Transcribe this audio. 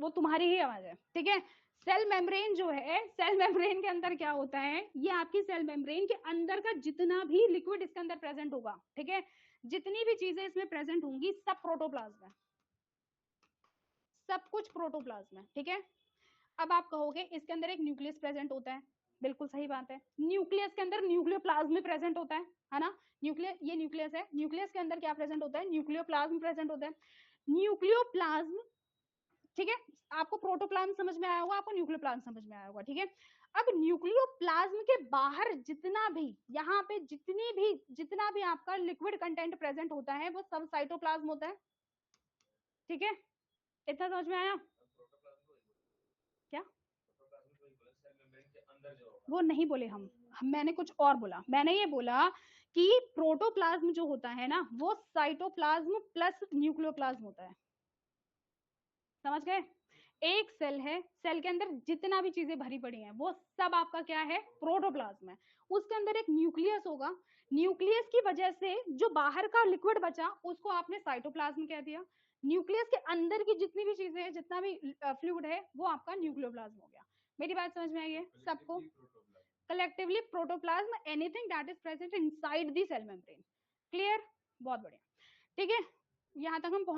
वो तुम्हारी ही आवाज है, ठीक है। सेल मेम्ब्रेन जो है, सेल मेम्ब्रेन के अंदर क्या होता है, ये आपकी सेल मेम्ब्रेन के अंदर का जितना भी लिक्विड इसके अंदर प्रेजेंट होगा, ठीक है, जितनी भी चीजें इसमें प्रेजेंट होंगी सब प्रोटोप्लाज्म है, सब कुछ प्रोटोप्लाज्म है, ठीक है। अब आप कहोगे इसके अंदर एक न्यूक्लियस प्रेजेंट होता है, बिल्कुल सही बात है, न्यूक्लियस के अंदर न्यूक्लियोप्लाज्म प्रेजेंट होता है ना, न्यूक्लियस, ये न्यूक्लियस है, न्यूक्लियस के अंदर क्या प्रेजेंट होता है, न्यूक्लियोप्लाज्म प्रेजेंट होता है। न्यूक्लियोप्लाज्म, ठीक है, आपको प्रोटोप्लाज्म समझ में आया होगा, आपको न्यूक्लियोप्लाज्म समझ में आया होगा, ठीक है। अब न्यूक्लियोप्लाज्म के बाहर जितना भी, यहाँ पे जितना भी आपका लिक्विड कंटेंट प्रेजेंट होता है वो सब साइटोप्लाज्म होता है, ठीक है, इतना समझ में आया। क्या वो नहीं बोले हम मैंने कुछ और बोला, मैंने ये बोला कि प्रोटोप्लाज्म जो होता है ना वो साइटोप्लाज्म प्लस न्यूक्लियोप्लाज्म होता है, समझ गए। एक सेल है, सेल के अंदर जितना भी चीजें भरी पड़ी हैं वो सब आपका क्या है, प्रोटोप्लाज्म है। उसके अंदर एक न्यूक्लियस होगा, न्यूक्लियस की वजह से जो बाहर का लिक्विड बचा उसको आपने साइटोप्लाज्म कह दिया। न्यूक्लियस के अंदर की जितनी भी चीजें हैं, जितना भी फ्लूइड है वो आपका न्यूक्लियोप्लाज्म हो गया। मेरी बात समझ में आई है सबको। Collectively protoplasm anything that is present inside the cell membrane. Clear, बहुत बढ़िया, ठीक है, यहां तक हम